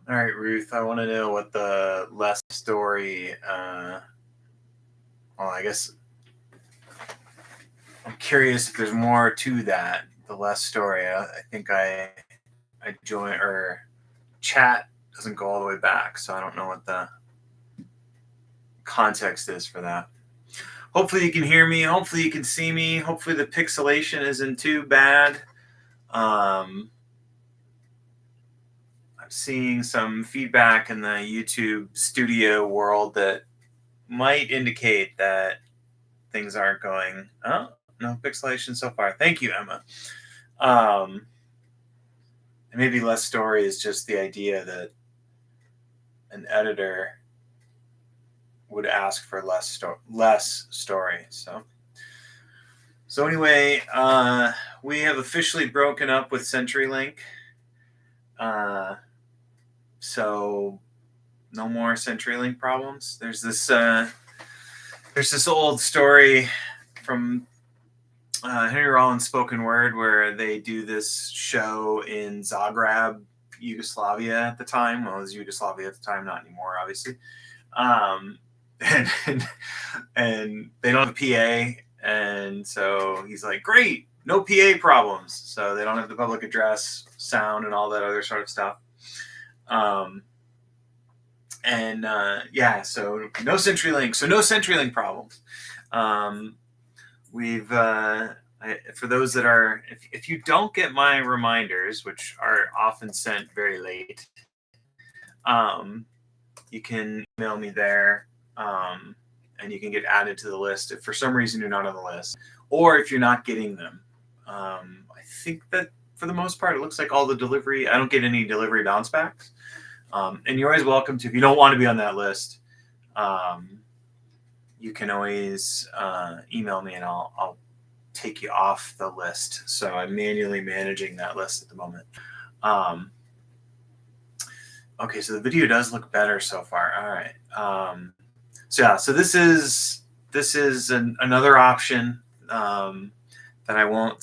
All right, Ruth, I want to know what the less story, well, I guess I'm curious if there's more to that, the less story. I think I join, or chat doesn't go all the way back, so I don't know what the context is for that. Hopefully you can hear me. Hopefully you can see me. Hopefully the pixelation isn't too bad. Um, I'm seeing some feedback in the YouTube studio world that might indicate that things aren't going. Oh, no pixelation so far. Thank you, Emma. Um, and maybe less story is just the idea that an editor would ask for less story. So anyway, we have officially broken up with CenturyLink. Uh, so no more CenturyLink problems. There's this old story from Henry Rollins' spoken word where they do this show in Zagreb, Yugoslavia at the time. Well, it was Yugoslavia at the time, not anymore, obviously. Um, and and they don't have a PA, and so he's like, "Great, no PA problems." So they don't have the public address sound and all that other sort of stuff. Um, and yeah, so no CenturyLink, so no CenturyLink problems. Um, we've for those that are, if you don't get my reminders, which are often sent very late, um, you can email me there, and you can get added to the list if for some reason you're not on the list, or if you're not getting them. I think that for the most part, it looks like all the delivery. I don't get any delivery bounce backs, and you're always welcome to. If you don't want to be on that list, um, you can always email me, and I'll take you off the list. So I'm manually managing that list at the moment. Um, okay, so the video does look better so far. All right. So yeah, so this is another option that I won't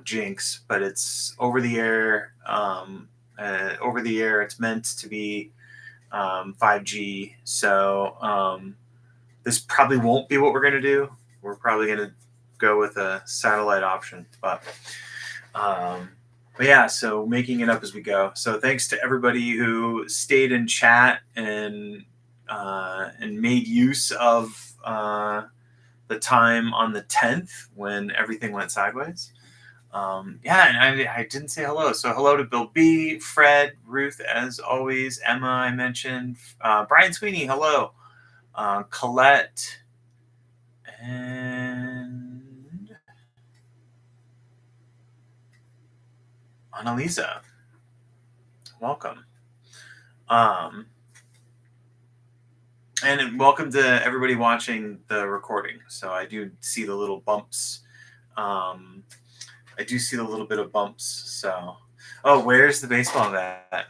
jinx, but it's over the air. Over the air, it's meant to be 5G. So this probably won't be what we're gonna do. We're probably gonna go with a satellite option, um, but yeah, so making it up as we go. So thanks to everybody who stayed in chat and made use of the time on the 10th when everything went sideways. Yeah, and I didn't say hello. So hello to Bill B, Fred, Ruth, as always, Emma, I mentioned, Brian Sweeney, hello, Colette, and Annalisa. Welcome. Um, and welcome to everybody watching the recording. So I do see the little bumps. I do see a little bit of bumps. So, oh, where's the baseball bat?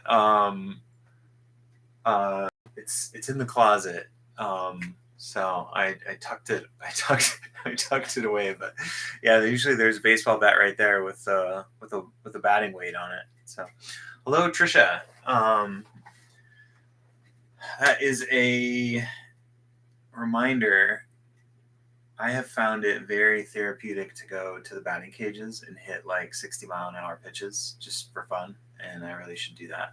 It's in the closet. So I tucked it. I tucked it away. But yeah, usually there's a baseball bat right there with a batting weight on it. So, hello, Trisha. That is a reminder. I have found it very therapeutic to go to the batting cages and hit like 60-mile-an-hour pitches just for fun, and I really should do that.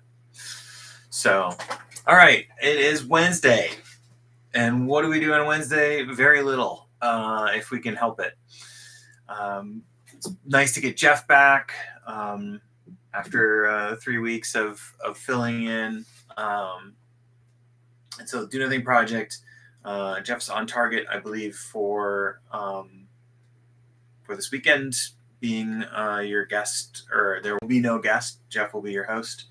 So, all right, it is Wednesday, and what do we do on Wednesday? Very little, if we can help it. It's nice to get Jeff back after 3 weeks of filling in. And so, Do Nothing Project. Jeff's on target, I believe, for this weekend, being your guest, or there will be no guest. Jeff will be your host.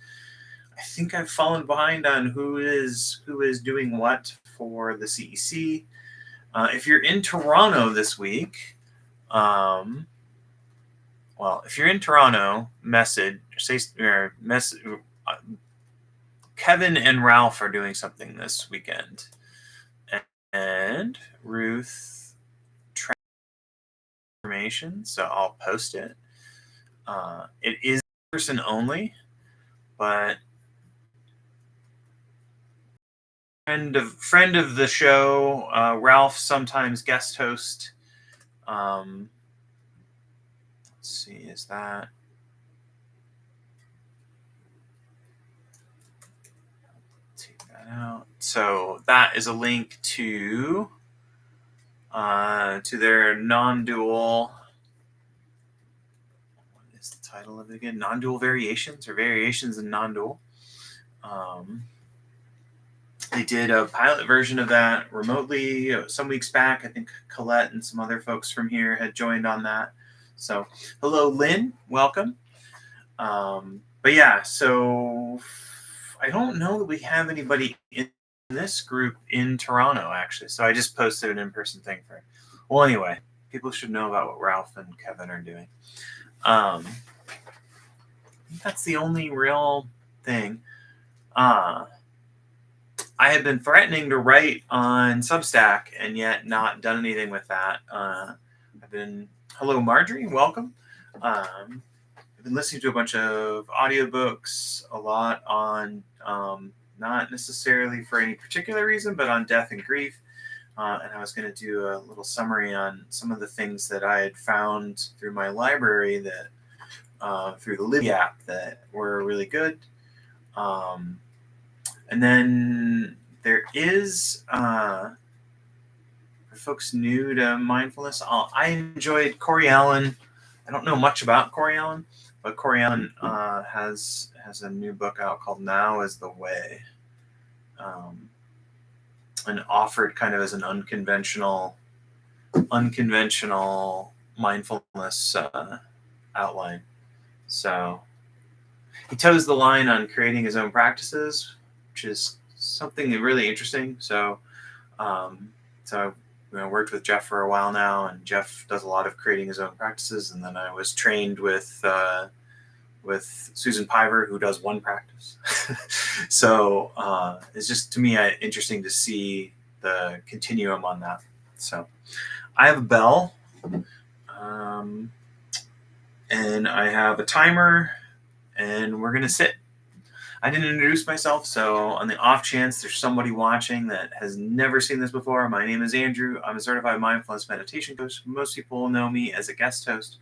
I think I've fallen behind on who is doing what for the CEC. If you're in Toronto this week, if you're in Toronto, Kevin and Ralph are doing something this weekend, and Ruth information, so I'll post it. It is person only, but friend of the show, Ralph, sometimes guest host. Let's see, is that? Take that out. So that is a link to their non-dual. What is the title of it again? Non-dual variations or variations in non-dual. They did a pilot version of that remotely some weeks back. I think Colette and some other folks from here had joined on that. So, hello, Lynn. Welcome. But yeah, so I don't know that we have anybody in this group in Toronto, actually. So I just posted an in-person thing for it. Well, anyway, people should know about what Ralph and Kevin are doing. That's the only real thing. I have been threatening to write on Substack and yet not done anything with that. Hello, Marjorie, welcome. I've been listening to a bunch of audiobooks, a lot on, not necessarily for any particular reason, but on death and grief. And I was going to do a little summary on some of the things that I had found through my library that, through the Libby app, that were really good. And then there is, for folks new to mindfulness, I enjoyed Corey Allen. I don't know much about Corey Allen, but Corey Allen has a new book out called Now is the Way, and offered kind of as an unconventional mindfulness outline. So he toes the line on creating his own practices, which is something really interesting. So I worked with Jeff for a while now, and Jeff does a lot of creating his own practices. And then I was trained with Susan Piver, who does one practice. So it's just, to me, interesting to see the continuum on that. So I have a bell, and I have a timer, and we're going to sit. I didn't introduce myself, so on the off chance there's somebody watching that has never seen this before, my name is Andrew. I'm a certified mindfulness meditation coach. Most people know me as a guest host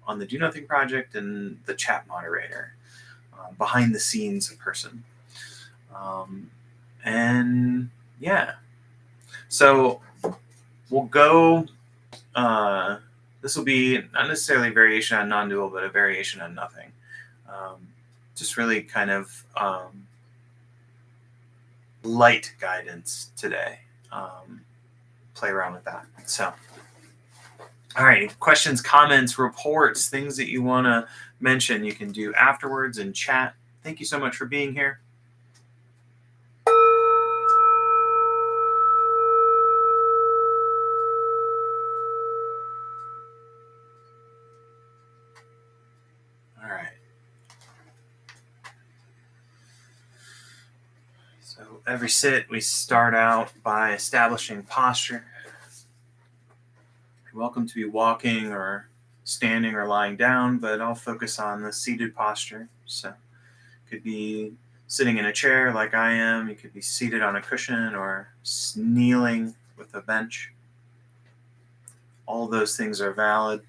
on the Do Nothing Project and the chat moderator, behind the scenes person. And yeah, so we'll go, this will be not necessarily a variation on non-dual, but a variation on nothing. Just really kind of light guidance today. Play around with that. So, all right, questions, comments, reports, things that you want to mention, you can do afterwards in chat. Thank you so much for being here. All right. So every sit, we start out by establishing posture. You're welcome to be walking or standing or lying down, but I'll focus on the seated posture. So it could be sitting in a chair like I am. You could be seated on a cushion or kneeling with a bench. All those things are valid.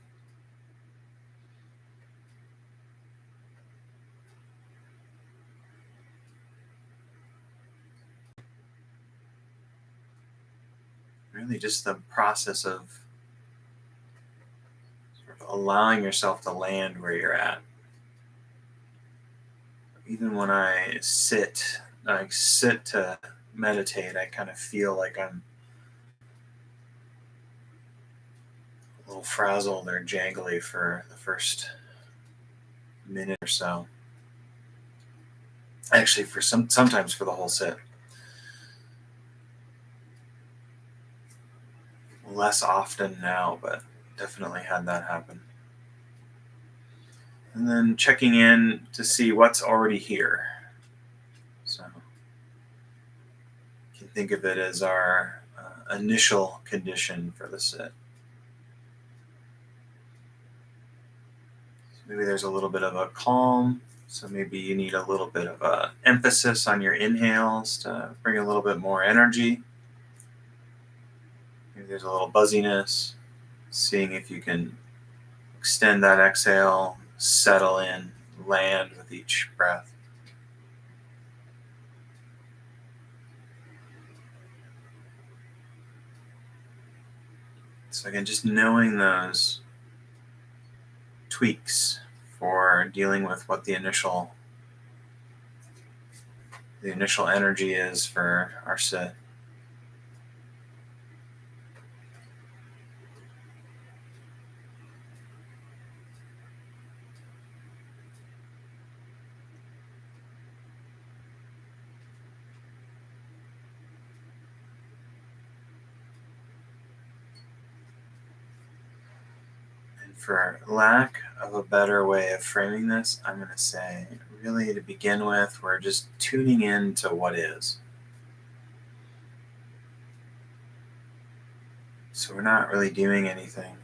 Really just the process of sort of allowing yourself to land where you're at. Even when I sit to meditate, I kind of feel like I'm a little frazzled or jangly for the first minute or so. Actually, sometimes for the whole sit. Less often now, but definitely had that happen. And then checking in to see what's already here. So you can think of it as our initial condition for the sit. Maybe there's a little bit of a calm So maybe you need a little bit of a emphasis on your inhales to bring a little bit more energy. Maybe there's a little buzziness. Seeing if you can extend that exhale, settle in, land with each breath. So again, just knowing those tweaks for dealing with what the initial energy is for our sit. And for lack of a better way of framing this, I'm going to say, really to begin with, we're just tuning in to what is. So we're not really doing anything.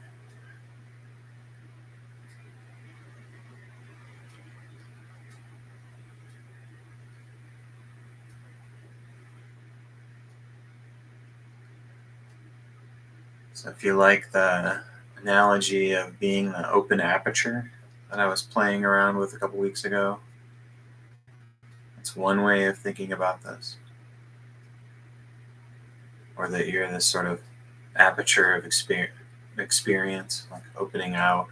So if you like the analogy of being the open aperture that I was playing around with a couple weeks ago, that's one way of thinking about this. Or that you're this sort of aperture of experience, like opening out.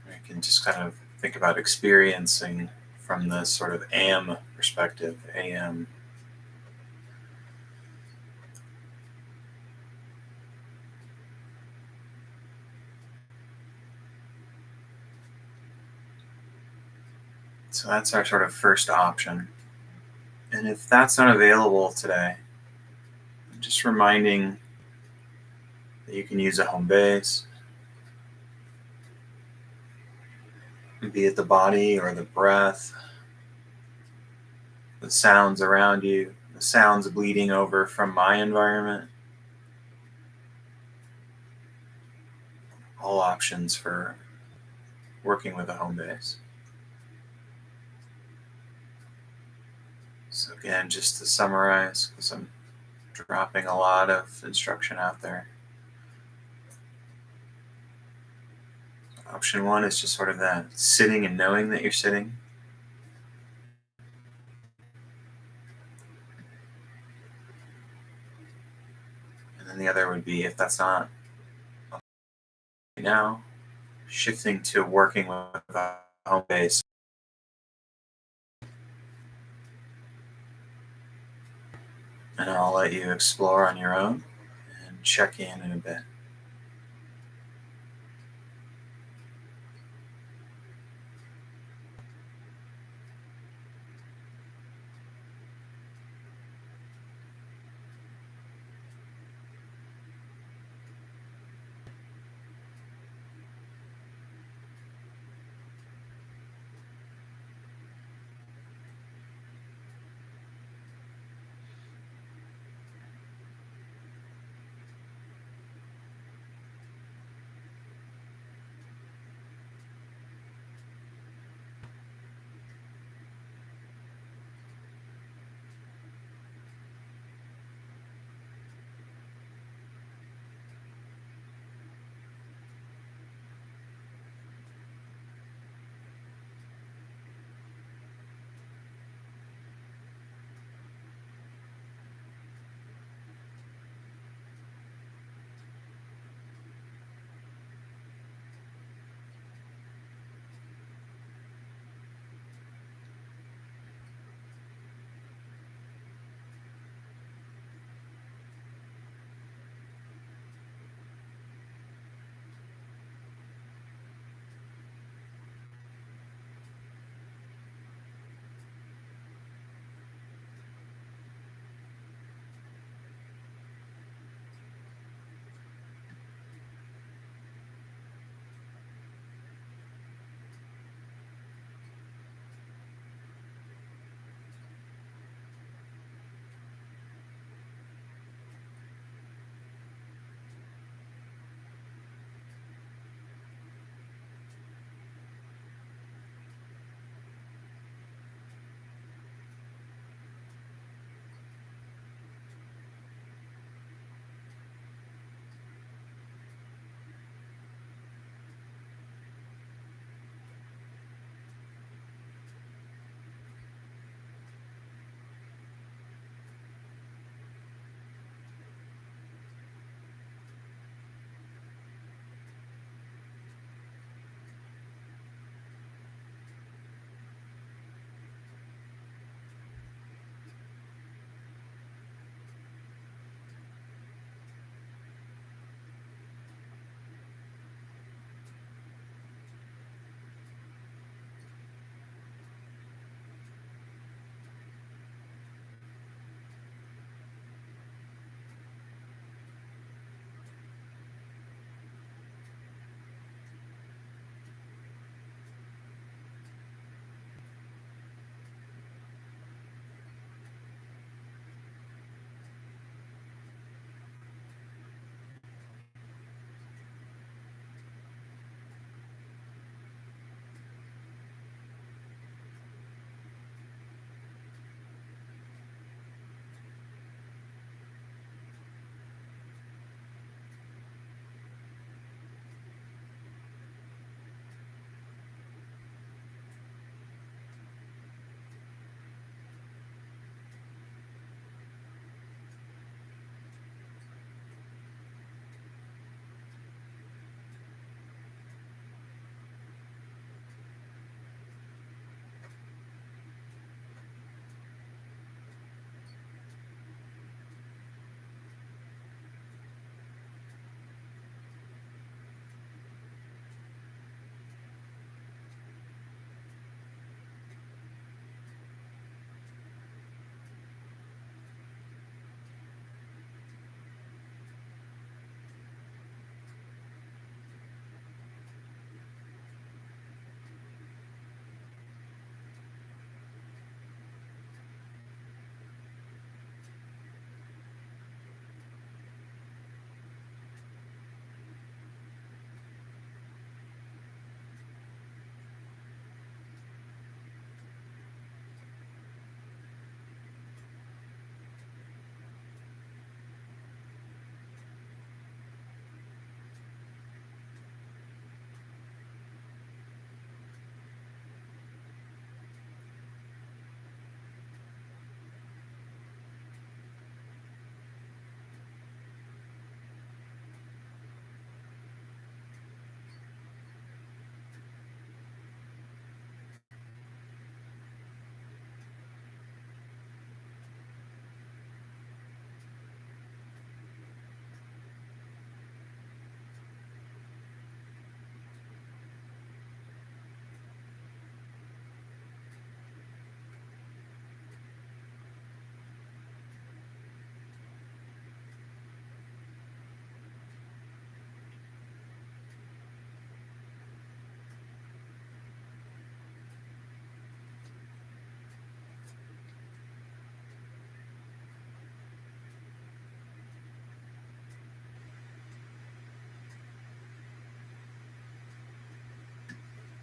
You can just kind of think about experiencing from this sort of am perspective, am. So that's our sort of first option. And if that's not available today, just reminding that you can use a home base, be it the body or the breath, the sounds around you, the sounds bleeding over from my environment. All options for working with a home base. So again, just to summarize, because I'm dropping a lot of instruction out there. Option one is just sort of that sitting and knowing that you're sitting. And then the other would be, if that's not right now, shifting to working with a home base. And I'll let you explore on your own and check in a bit.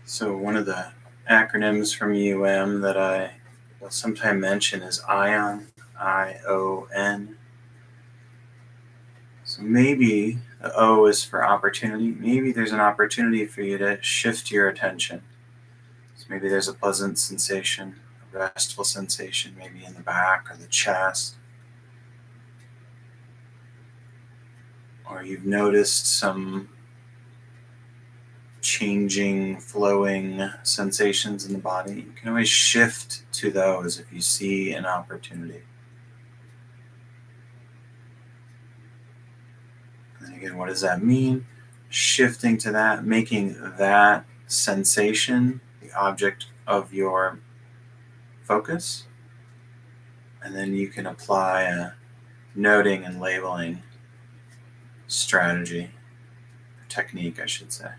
So one of the acronyms from that I will sometimes mention is ION, ION. So maybe the O is for opportunity. Maybe there's an opportunity for you to shift your attention. So maybe there's a pleasant sensation, a restful sensation, maybe in the back or the chest. Or you've noticed some changing, flowing sensations in the body. You can always shift to those if you see an opportunity. And again, what does that mean? Shifting to that, making that sensation the object of your focus. And then you can apply a noting and labeling strategy, technique, I should say.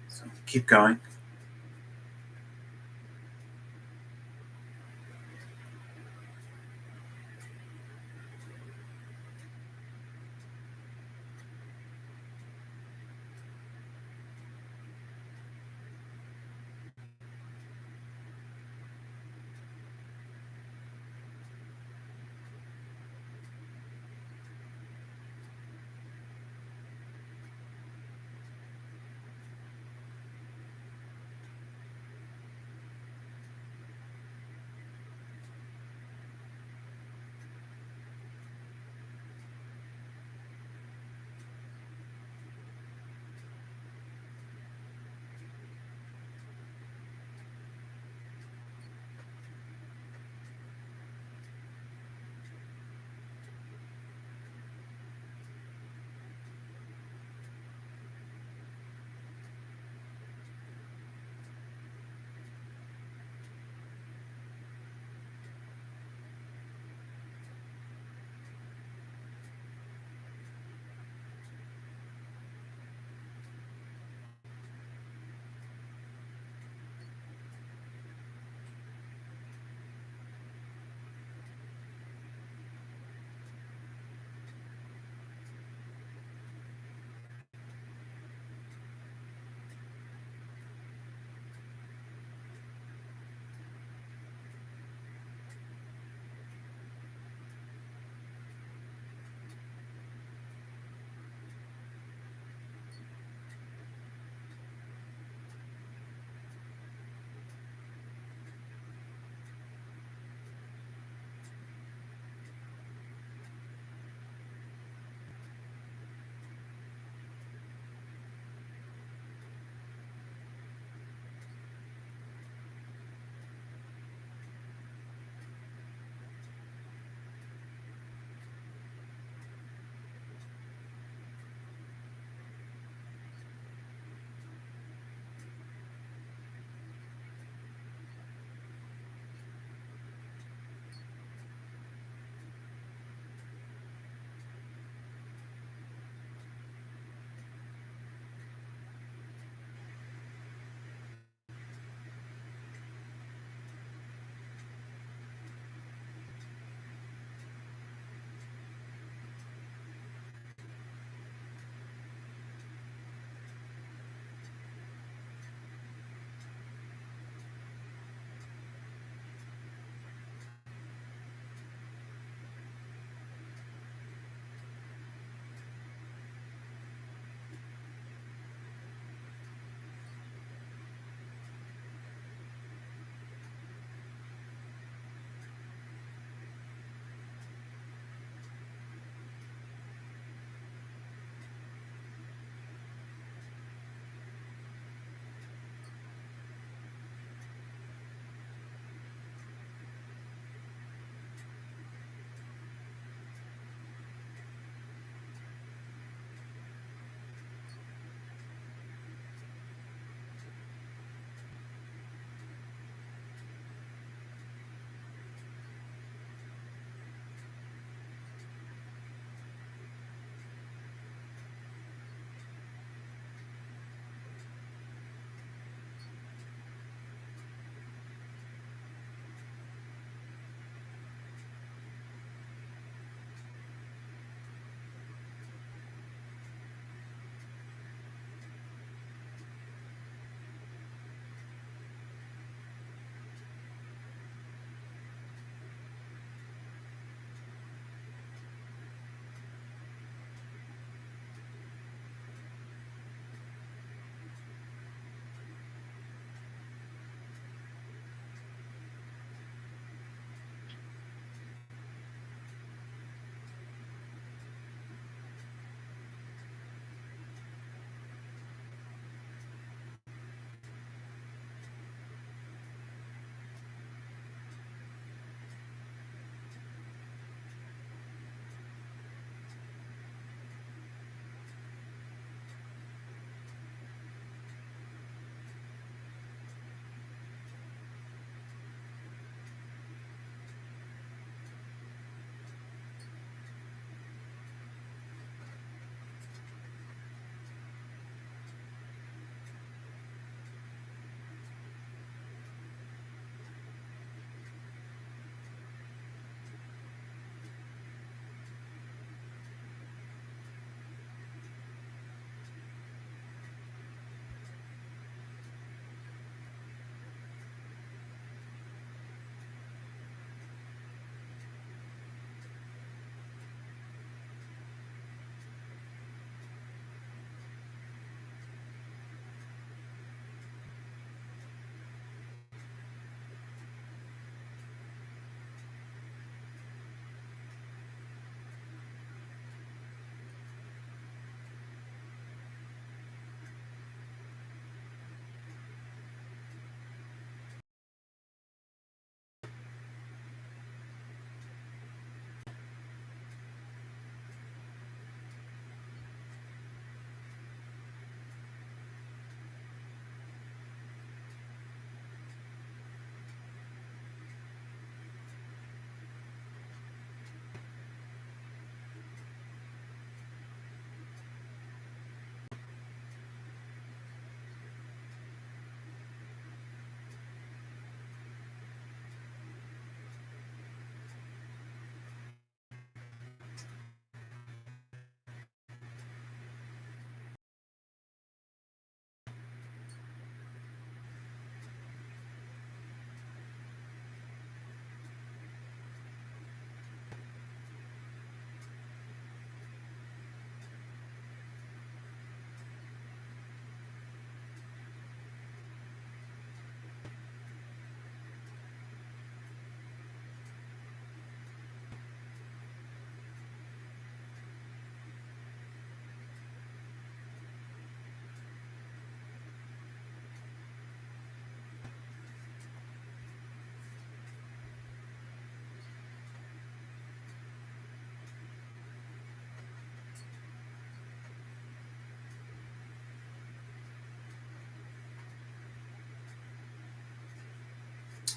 So keep going.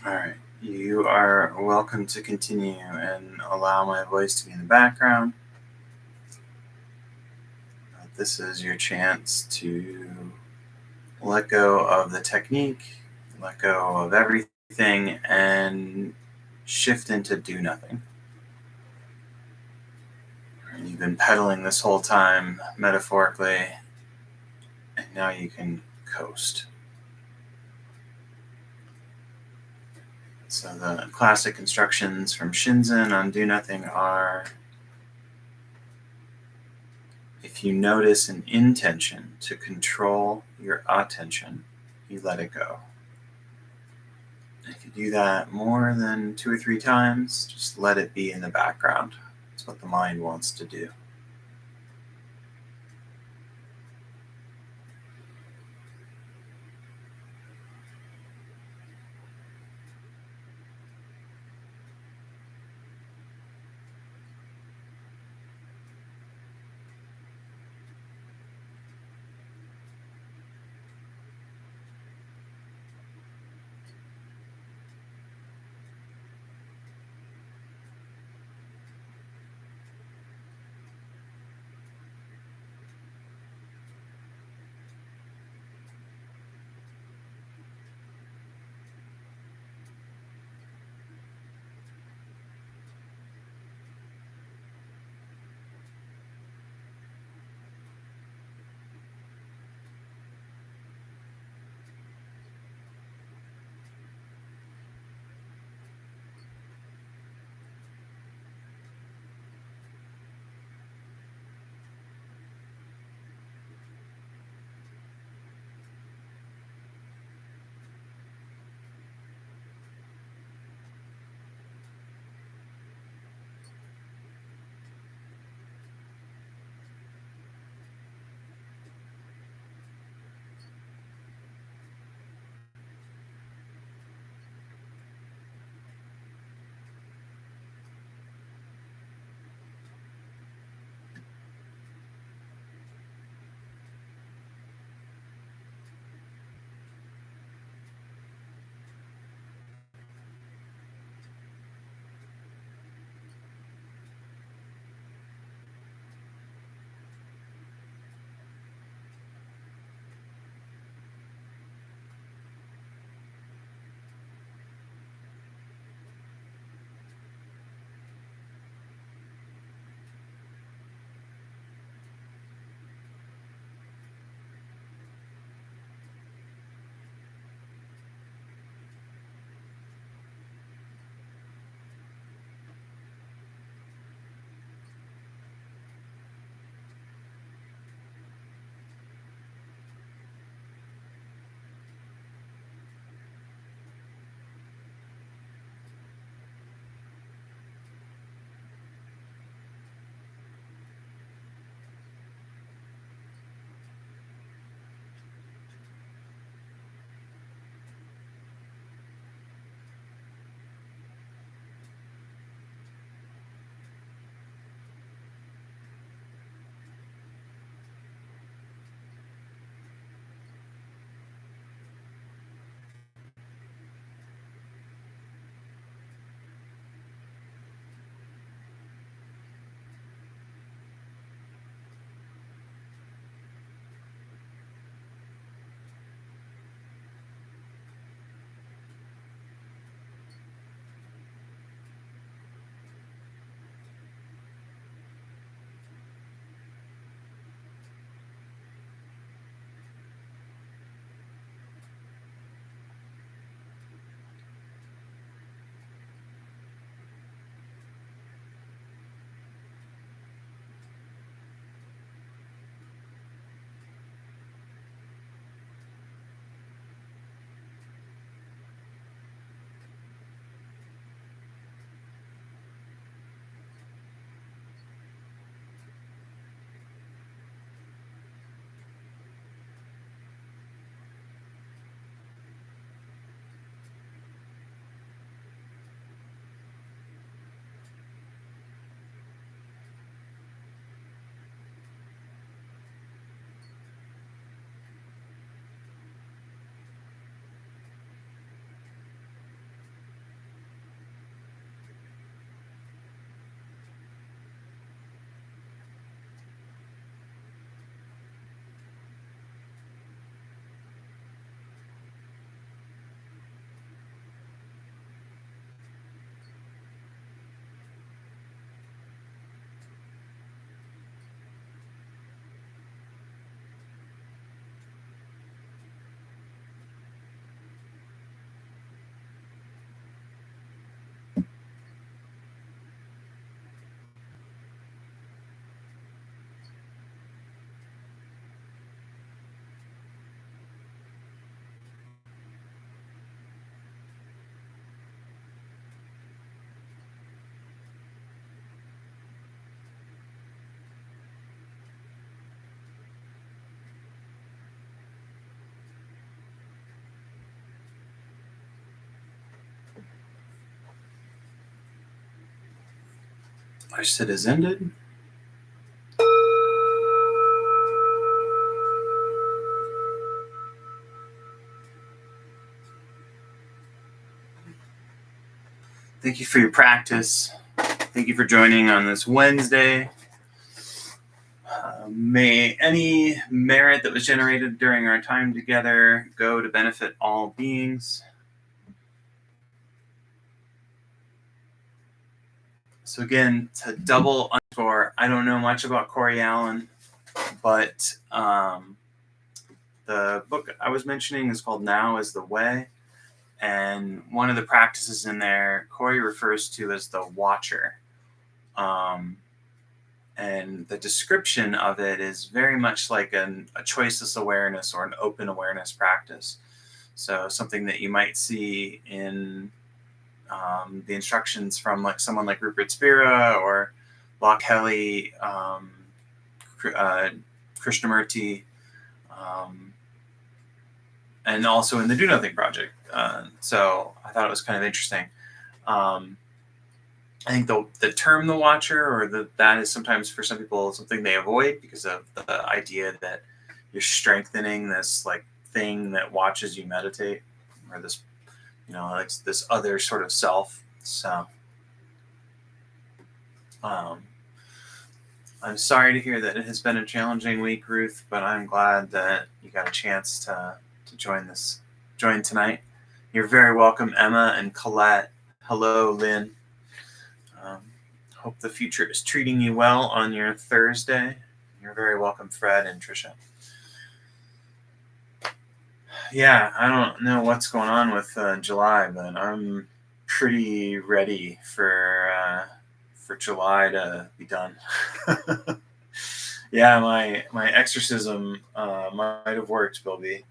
All right. You are welcome to continue and allow my voice to be in the background. This is your chance to let go of the technique, let go of everything, and shift into do nothing. You've been pedaling this whole time, metaphorically, and now you can coast. So the classic instructions from Shinzen on do nothing are: if you notice an intention to control your attention, you let it go. If you do that more than 2 or 3 times, just let it be in the background. It's what the mind wants to do. My sit has ended. Thank you for your practice. Thank you for joining on this Wednesday. May any merit that was generated during our time together go to benefit all beings. So again, to double underscore, I don't know much about Corey Allen, but the book I was mentioning is called Now is the Way. And one of the practices in there, Corey refers to as the watcher. And the description of it is very much like a choiceless awareness or an open awareness practice. So something that you might see in the instructions from like someone like Rupert Spira or Locke Kelly, Krishnamurti, and also in the Do Nothing Project. So I thought it was kind of interesting. I think the term the watcher or that is sometimes for some people something they avoid because of the idea that you're strengthening this like thing that watches you meditate, or this, like this other sort of self. So I'm sorry to hear that it has been a challenging week, Ruth, but I'm glad that you got a chance to join tonight. You're very welcome, Emma and Colette. Hello, Lynn. Hope the future is treating you well on your Thursday. You're very welcome, Fred and Trisha. Yeah, I don't know what's going on with July, but I'm pretty ready for July to be done. Yeah, my exorcism might have worked, Bilby.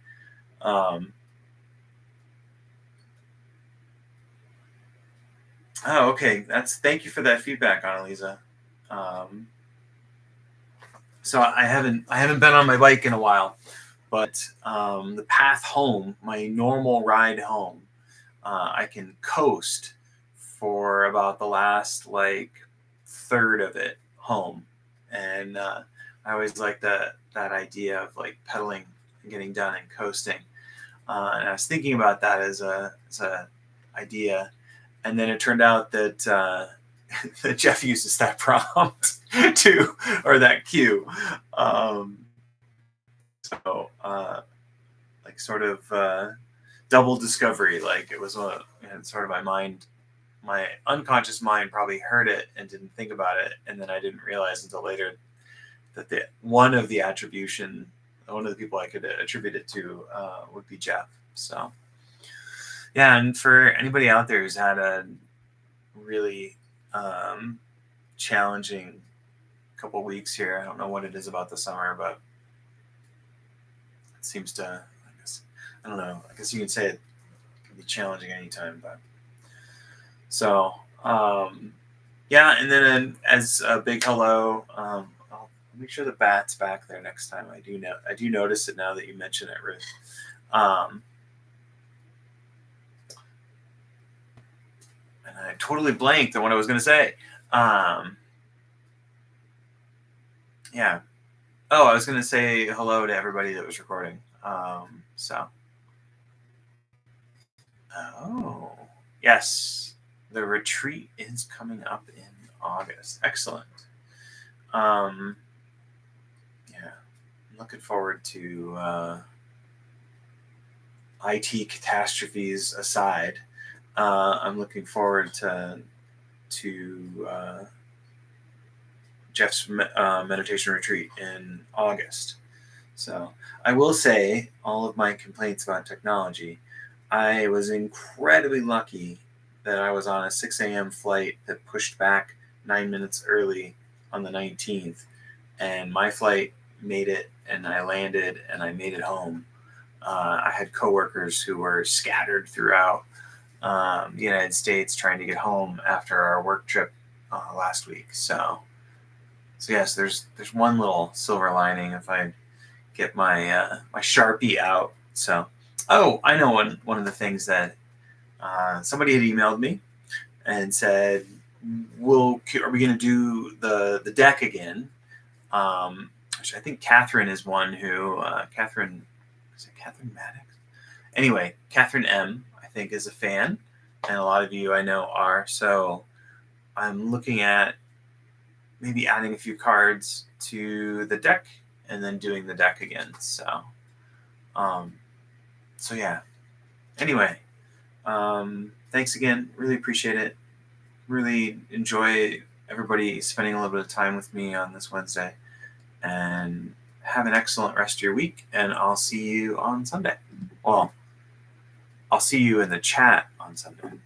Oh, okay. Thank you for that feedback, Annalisa. So I haven't been on my bike in a while, but the path home, my normal ride home, I can coast for about the last like third of it home, and I always like that idea of like pedaling and getting done and coasting. And I was thinking about that as a idea. And then it turned out that that Jeff uses that prompt too, or that cue. So like sort of double discovery. Like it was sort of my unconscious mind probably heard it and didn't think about it, and then I didn't realize until later that one of the people I could attribute it to would be Jeff. So. Yeah, and for anybody out there who's had a really challenging couple weeks here, I don't know what it is about the summer, but it seems to, I don't know, I guess you can say it can be challenging anytime, but so, yeah, and then as a big hello, I'll make sure the bat's back there next time. I do notice it now that you mention it, Ruth. And I totally blanked on what I was going to say. Yeah. Oh, I was going to say hello to everybody that was recording. Oh, yes. The retreat is coming up in August. Excellent. Yeah. I'm looking forward to IT catastrophes aside. I'm looking forward to Jeff's meditation retreat in August. So I will say all of my complaints about technology, I was incredibly lucky that I was on a 6 a.m. flight that pushed back 9 minutes early on the 19th. And my flight made it, and I landed, and I made it home. I had coworkers who were scattered throughout the United States trying to get home after our work trip last week. So yes, there's one little silver lining if I get my my Sharpie out. So, I know one of the things that somebody had emailed me and said, are we going to do the deck again? Which I think Catherine is one who Catherine, is it Catherine Maddox? Anyway, Catherine M, I think, is a fan, and a lot of you I know are. So I'm looking at maybe adding a few cards to the deck and then doing the deck again. Um, so yeah. Anyway, thanks again. Really appreciate it. Really enjoy everybody spending a little bit of time with me on this Wednesday. And have an excellent rest of your week. And I'll see you on Sunday. Well, I'll see you in the chat on Sunday.